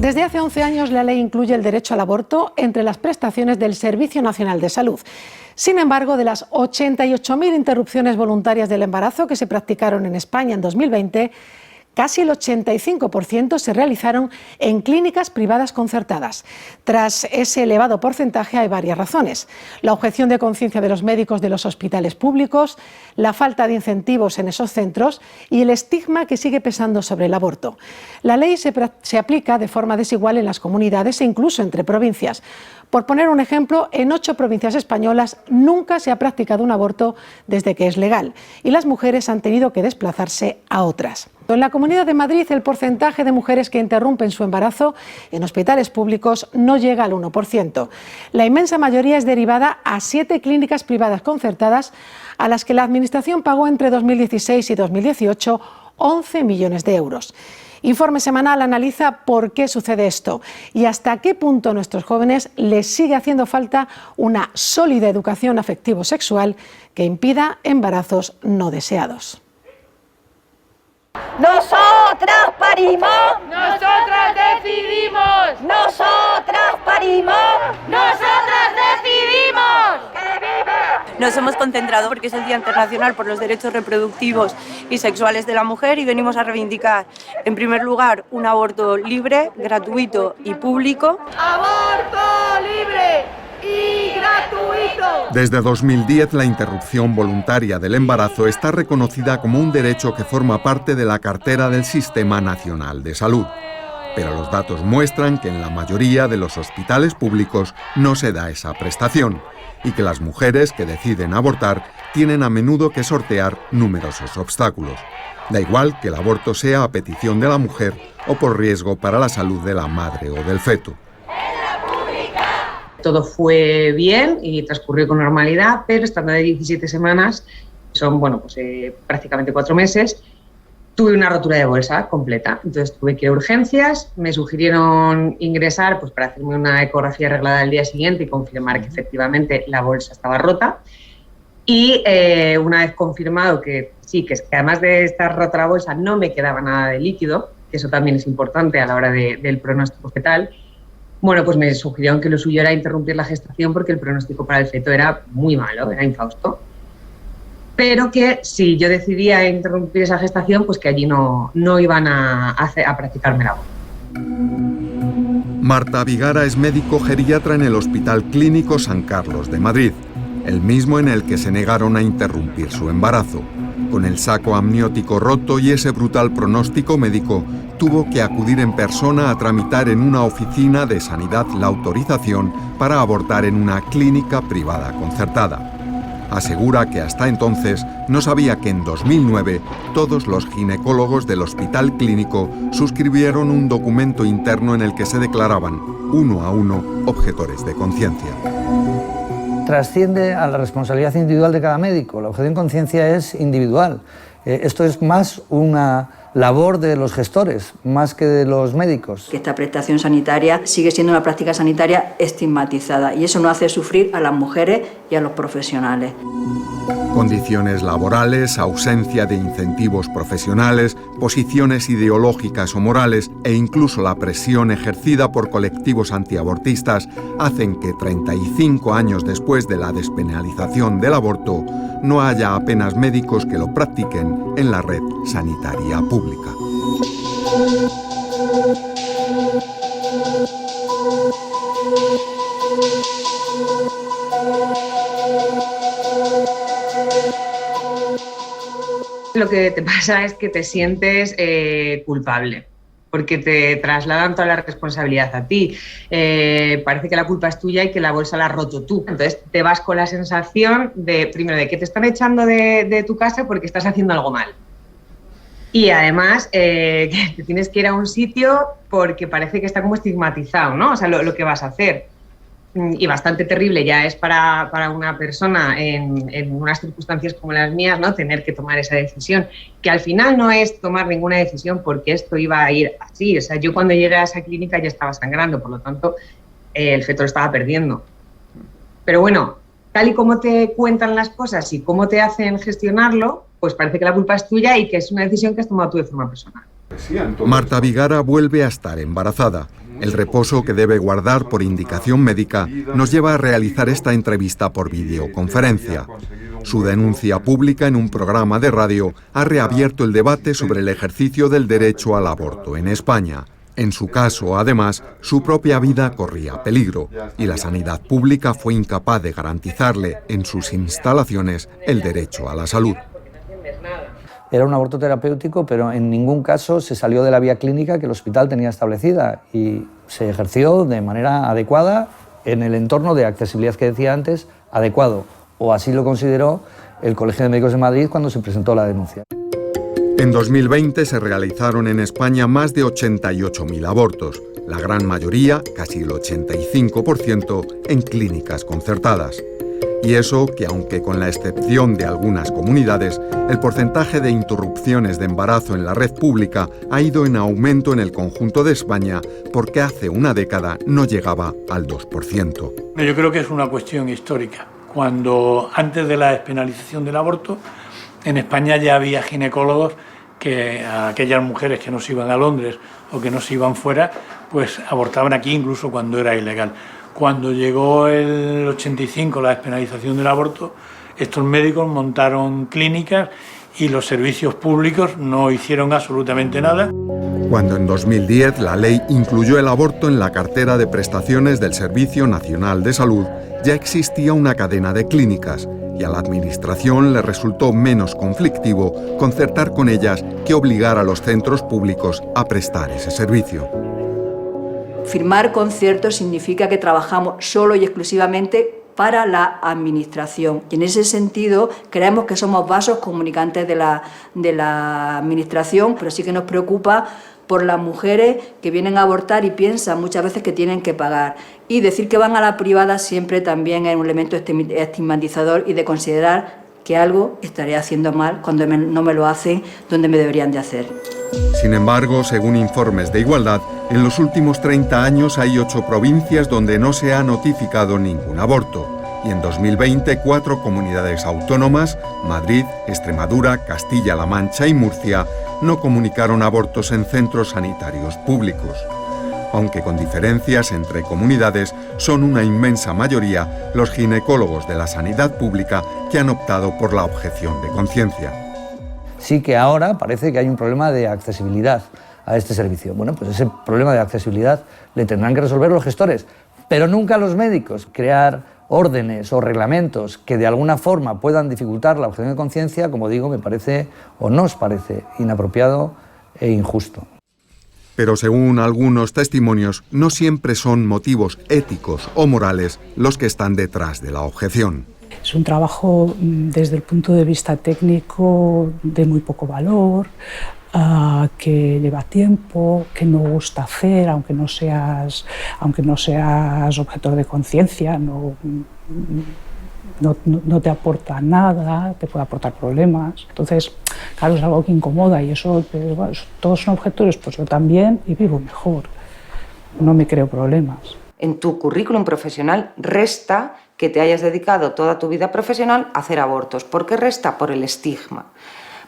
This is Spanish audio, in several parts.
Desde hace 11 años la ley incluye el derecho al aborto entre las prestaciones del Servicio Nacional de Salud. Sin embargo, de las 88.000 interrupciones voluntarias del embarazo que se practicaron en España en 2020, casi el 85% se realizaron en clínicas privadas concertadas. Tras ese elevado porcentaje hay varias razones: la objeción de conciencia de los médicos de los hospitales públicos, la falta de incentivos en esos centros y el estigma que sigue pesando sobre el aborto. La ley se aplica de forma desigual en las comunidades e incluso entre provincias. Por poner un ejemplo, en 8 provincias españolas nunca se ha practicado un aborto desde que es legal y las mujeres han tenido que desplazarse a otras. En la Comunidad de Madrid, el porcentaje de mujeres que interrumpen su embarazo en hospitales públicos no llega al 1%. La inmensa mayoría es derivada a 7 clínicas privadas concertadas a las que la Administración pagó entre 2016 y 2018 11 millones de euros. Informe Semanal analiza por qué sucede esto y hasta qué punto a nuestros jóvenes les sigue haciendo falta una sólida educación afectivo-sexual que impida embarazos no deseados. Nosotras parimos, nosotras decidimos, nosotras parimos, nosotras decidimos. ¡Que viva! Nos hemos concentrado porque es el Día Internacional por los Derechos Reproductivos y Sexuales de la Mujer y venimos a reivindicar, en primer lugar, un aborto libre, gratuito y público. ¡Aborto libre y gratuito! Desde 2010, la interrupción voluntaria del embarazo está reconocida como un derecho que forma parte de la cartera del Sistema Nacional de Salud. Pero los datos muestran que en la mayoría de los hospitales públicos no se da esa prestación y que las mujeres que deciden abortar tienen a menudo que sortear numerosos obstáculos. Da igual que el aborto sea a petición de la mujer o por riesgo para la salud de la madre o del feto. Todo fue bien y transcurrió con normalidad, pero estando de 17 semanas, son prácticamente 4 meses, tuve una rotura de bolsa completa. Entonces tuve que ir a urgencias, me sugirieron ingresar para hacerme una ecografía arreglada al día siguiente y confirmar que efectivamente la bolsa estaba rota. Y una vez confirmado que sí, que además de estar rota la bolsa no me quedaba nada de líquido, que eso también es importante a la hora del pronóstico fetal, pues me sugirieron que lo suyo era interrumpir la gestación porque el pronóstico para el feto era muy malo, era infausto. Pero que si yo decidía interrumpir esa gestación, pues que allí no iban a practicarme el aborto. Marta Vigara es médico geriatra en el Hospital Clínico San Carlos de Madrid, el mismo en el que se negaron a interrumpir su embarazo. Con el saco amniótico roto y ese brutal pronóstico médico, tuvo que acudir en persona a tramitar en una oficina de sanidad la autorización para abortar en una clínica privada concertada. Asegura que hasta entonces no sabía que en 2009 todos los ginecólogos del hospital clínico suscribieron un documento interno en el que se declaraban, uno a uno, objetores de conciencia. Trasciende a la responsabilidad individual de cada médico. La objeción de conciencia es individual. Esto es más una labor de los gestores, más que de los médicos. Que esta prestación sanitaria sigue siendo una práctica sanitaria estigmatizada y eso no hace sufrir a las mujeres y a los profesionales. Condiciones laborales, ausencia de incentivos profesionales, posiciones ideológicas o morales e incluso la presión ejercida por colectivos antiabortistas hacen que 35 años después de la despenalización del aborto no haya apenas médicos que lo practiquen en la red sanitaria pública. Lo que te pasa es que te sientes culpable, porque te trasladan toda la responsabilidad a ti. Parece que la culpa es tuya y que la bolsa la has roto tú. Entonces te vas con la sensación de, primero, de que te están echando de tu casa porque estás haciendo algo mal. Y además que te tienes que ir a un sitio porque parece que está como estigmatizado, ¿no? O sea, lo que vas a hacer. Y bastante terrible ya es para una persona en unas circunstancias como las mías, ¿no? Tener que tomar esa decisión, que al final no es tomar ninguna decisión porque esto iba a ir así. O sea, yo cuando llegué a esa clínica ya estaba sangrando, por lo tanto el feto lo estaba perdiendo. Pero bueno, tal y como te cuentan las cosas y cómo te hacen gestionarlo, pues parece que la culpa es tuya y que es una decisión que has tomado tú de forma personal. Marta Vigara vuelve a estar embarazada. El reposo que debe guardar por indicación médica nos lleva a realizar esta entrevista por videoconferencia. Su denuncia pública en un programa de radio ha reabierto el debate sobre el ejercicio del derecho al aborto en España. En su caso, además, su propia vida corría peligro y la sanidad pública fue incapaz de garantizarle en sus instalaciones el derecho a la salud. Era un aborto terapéutico, pero en ningún caso se salió de la vía clínica que el hospital tenía establecida y se ejerció de manera adecuada en el entorno de accesibilidad que decía antes, adecuado, o así lo consideró el Colegio de Médicos de Madrid cuando se presentó la denuncia. En 2020 se realizaron en España más de 88.000 abortos, la gran mayoría, casi el 85%, en clínicas concertadas. Y eso que, aunque con la excepción de algunas comunidades, el porcentaje de interrupciones de embarazo en la red pública ha ido en aumento en el conjunto de España, porque hace una década no llegaba al 2%. Yo creo que es una cuestión histórica. Cuando antes de la despenalización del aborto, en España ya había ginecólogos que a aquellas mujeres que no se iban a Londres o que no se iban fuera, pues abortaban aquí incluso cuando era ilegal. Cuando llegó el 85, la despenalización del aborto, estos médicos montaron clínicas y los servicios públicos no hicieron absolutamente nada. Cuando en 2010 la ley incluyó el aborto en la cartera de prestaciones del Servicio Nacional de Salud, ya existía una cadena de clínicas y a la Administración le resultó menos conflictivo concertar con ellas que obligar a los centros públicos a prestar ese servicio. Firmar conciertos significa que trabajamos solo y exclusivamente para la Administración. Y en ese sentido creemos que somos vasos comunicantes de la Administración, pero sí que nos preocupa por las mujeres que vienen a abortar y piensan muchas veces que tienen que pagar. Y decir que van a la privada siempre también es un elemento estigmatizador y de considerar que algo estaré haciendo mal cuando no me lo hacen donde me deberían de hacer. Sin embargo, según informes de Igualdad, en los últimos 30 años hay 8 provincias donde no se ha notificado ningún aborto. Y en 2020, 4 comunidades autónomas, Madrid, Extremadura, Castilla-La Mancha y Murcia, no comunicaron abortos en centros sanitarios públicos. Aunque con diferencias entre comunidades, son una inmensa mayoría los ginecólogos de la sanidad pública que han optado por la objeción de conciencia. Sí que ahora parece que hay un problema de accesibilidad a este servicio. Bueno, pues ese problema de accesibilidad le tendrán que resolver los gestores, pero nunca los médicos. Crear órdenes o reglamentos que de alguna forma puedan dificultar la objeción de conciencia, como digo, me parece o nos parece inapropiado e injusto. Pero según algunos testimonios, no siempre son motivos éticos o morales los que están detrás de la objeción. Es un trabajo desde el punto de vista técnico de muy poco valor, que lleva tiempo, que no gusta hacer, aunque no seas objetor de conciencia, no te aporta nada, te puede aportar problemas. Entonces, claro, es algo que incomoda y eso, bueno, todos son objetores, pues yo también y vivo mejor, no me creo problemas. En tu currículum profesional resta que te hayas dedicado toda tu vida profesional a hacer abortos. ¿Por qué resta? Por el estigma.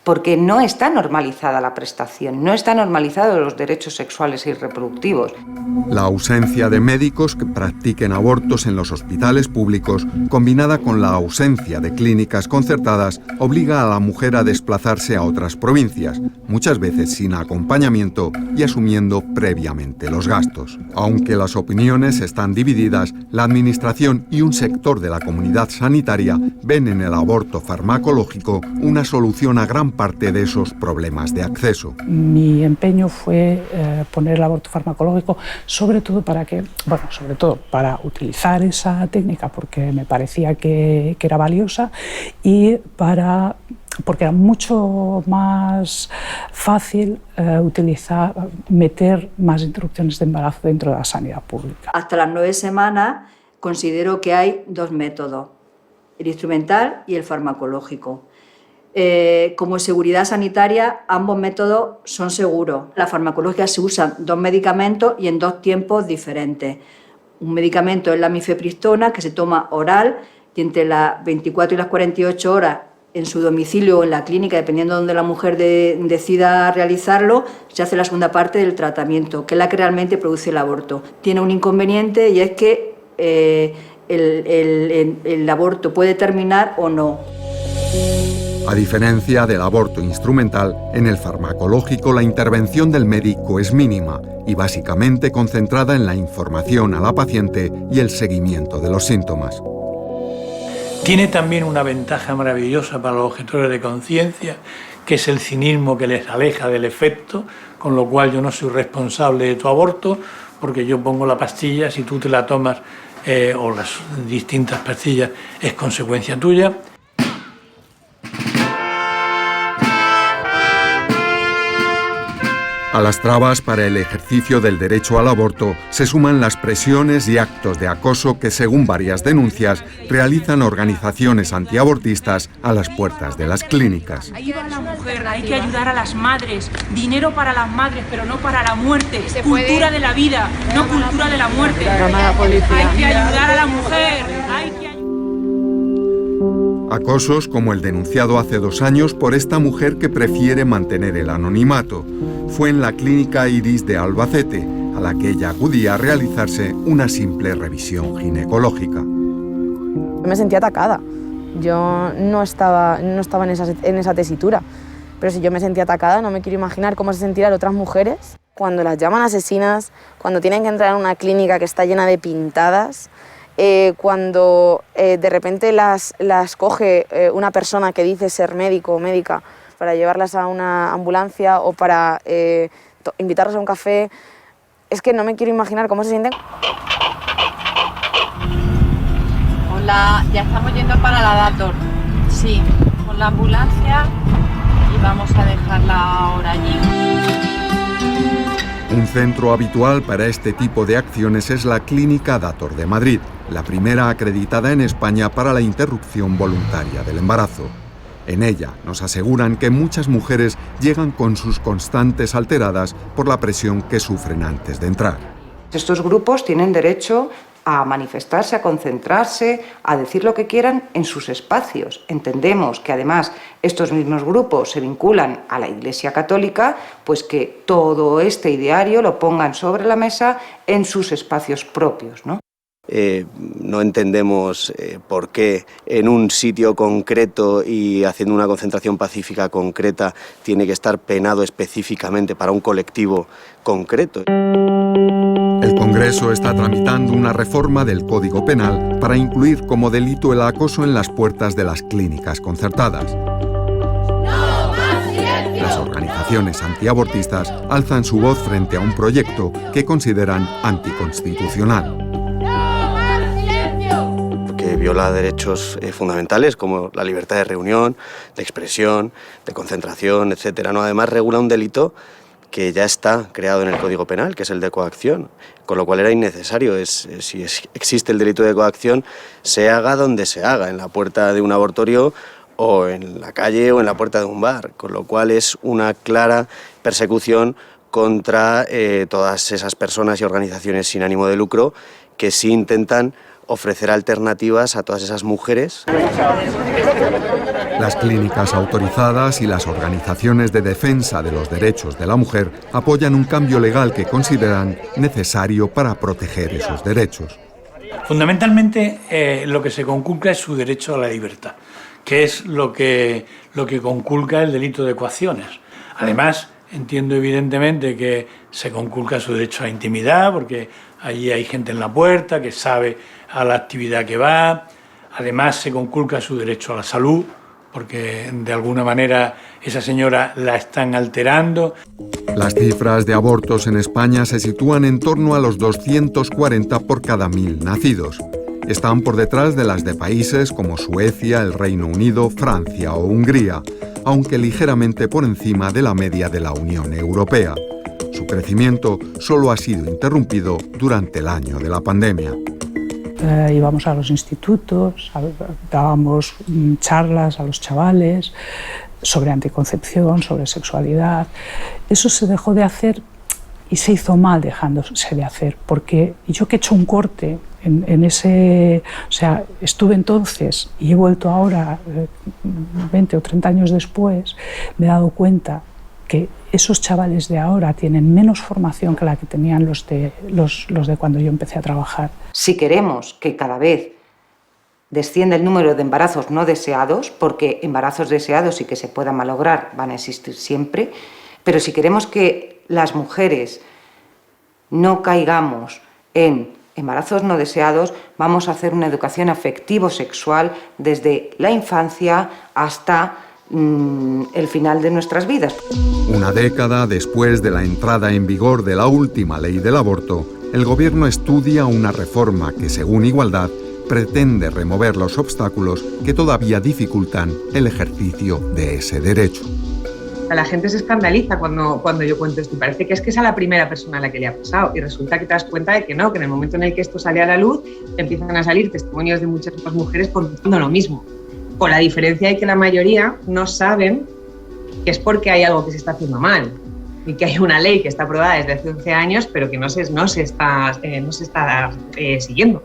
Porque no está normalizada la prestación, no están normalizados los derechos sexuales y reproductivos. La ausencia de médicos que practiquen abortos en los hospitales públicos, combinada con la ausencia de clínicas concertadas, obliga a la mujer a desplazarse a otras provincias, muchas veces sin acompañamiento y asumiendo previamente los gastos. Aunque las opiniones están divididas, la Administración y un sector de la comunidad sanitaria ven en el aborto farmacológico una solución a gran parte de esos problemas de acceso. Mi empeño fue poner el aborto farmacológico, sobre todo para utilizar esa técnica porque me parecía que era valiosa y porque era mucho más fácil meter más interrupciones de embarazo dentro de la sanidad pública. Hasta las 9 semanas considero que hay 2 métodos, el instrumental y el farmacológico. Como seguridad sanitaria, ambos métodos son seguros. La farmacológica se usan 2 medicamentos y en 2 tiempos diferentes. Un medicamento es la mifepristona, que se toma oral y entre las 24 y las 48 horas En su domicilio o en la clínica, dependiendo de donde la mujer decida realizarlo, se hace la segunda parte del tratamiento, que es la que realmente produce el aborto. Tiene un inconveniente y es que el aborto puede terminar o no. A diferencia del aborto instrumental, en el farmacológico la intervención del médico es mínima y básicamente concentrada en la información a la paciente y el seguimiento de los síntomas. Tiene también una ventaja maravillosa para los objetores de conciencia, que es el cinismo que les aleja del efecto, con lo cual yo no soy responsable de tu aborto, porque yo pongo la pastilla, si tú te la tomas o las distintas pastillas es consecuencia tuya. A las trabas para el ejercicio del derecho al aborto se suman las presiones y actos de acoso que, según varias denuncias, realizan organizaciones antiabortistas a las puertas de las clínicas. Ayuda a la mujer, hay que ayudar a las madres, dinero para las madres, pero no para la muerte, cultura de la vida, no cultura de la muerte. Hay que ayudar a la mujer, hay que Acosos como el denunciado hace 2 años por esta mujer que prefiere mantener el anonimato. Fue en la clínica Iris de Albacete, a la que ella acudía a realizarse una simple revisión ginecológica. Me sentía atacada. Yo no estaba en esa tesitura, pero si yo me sentía atacada, no me quiero imaginar cómo se sentirán otras mujeres. Cuando las llaman asesinas, cuando tienen que entrar en una clínica que está llena de pintadas, cuando de repente las coge una persona que dice ser médico o médica para llevarlas a una ambulancia o para invitarlas a un café, es que no me quiero imaginar cómo se sienten. Hola, ya estamos yendo para la Dator. Sí, con la ambulancia y vamos a dejarla ahora allí. Un centro habitual para este tipo de acciones es la Clínica Dator de Madrid, la primera acreditada en España para la interrupción voluntaria del embarazo. En ella nos aseguran que muchas mujeres llegan con sus constantes alteradas por la presión que sufren antes de entrar. Estos grupos tienen derecho a manifestarse, a concentrarse, a decir lo que quieran en sus espacios. Entendemos que además estos mismos grupos se vinculan a la Iglesia Católica, pues que todo este ideario lo pongan sobre la mesa en sus espacios propios, ¿no? No entendemos por qué en un sitio concreto y haciendo una concentración pacífica concreta tiene que estar penado específicamente para un colectivo concreto. El Congreso está tramitando una reforma del Código Penal para incluir como delito el acoso en las puertas de las clínicas concertadas. Las organizaciones antiabortistas alzan su voz frente a un proyecto que consideran anticonstitucional. Que viola derechos fundamentales como la libertad de reunión, de expresión, de concentración, etc. ¿No? Además regula un delito que ya está creado en el Código Penal, que es el de coacción, con lo cual era innecesario. Si existe el delito de coacción, se haga donde se haga, en la puerta de un abortorio o en la calle o en la puerta de un bar, con lo cual es una clara persecución contra todas esas personas y organizaciones sin ánimo de lucro que sí intentan ofrecer alternativas a todas esas mujeres. Las clínicas autorizadas y las organizaciones de defensa de los derechos de la mujer apoyan un cambio legal que consideran necesario para proteger esos derechos. Fundamentalmente lo que se conculca es su derecho a la libertad, que es lo que conculca el delito de coacciones. Además, entiendo evidentemente que se conculca su derecho a la intimidad, porque allí hay gente en la puerta que sabe a la actividad que va. Además, se conculca su derecho a la salud, porque de alguna manera esa señora la están alterando. Las cifras de abortos en España se sitúan en torno a los 240 por cada 1000 nacidos. Están por detrás de las de países como Suecia, el Reino Unido, Francia o Hungría, aunque ligeramente por encima de la media de la Unión Europea. Su crecimiento solo ha sido interrumpido durante el año de la pandemia. Íbamos a los institutos, dábamos charlas a los chavales sobre anticoncepción, sobre sexualidad. Eso se dejó de hacer y se hizo mal dejándose de hacer, porque yo que he hecho un corte en ese, o sea, estuve entonces y he vuelto ahora 20 o 30 años después, me he dado cuenta que esos chavales de ahora tienen menos formación que la que tenían los de cuando yo empecé a trabajar. Si queremos que cada vez descienda el número de embarazos no deseados, porque embarazos deseados y que se puedan malograr van a existir siempre, pero si queremos que las mujeres no caigamos en embarazos no deseados, vamos a hacer una educación afectivo-sexual desde la infancia hasta el final de nuestras vidas. Una década después de la entrada en vigor de la última ley del aborto, el gobierno estudia una reforma que, según Igualdad, pretende remover los obstáculos que todavía dificultan el ejercicio de ese derecho. La gente se escandaliza cuando yo cuento esto y parece que es a la primera persona a la que le ha pasado, y resulta que te das cuenta de que no, que en el momento en el que esto sale a la luz empiezan a salir testimonios de muchas más mujeres contando lo mismo, con la diferencia de que la mayoría no saben que es porque hay algo que se está haciendo mal y que hay una ley que está aprobada desde hace 11 años pero que no se está siguiendo.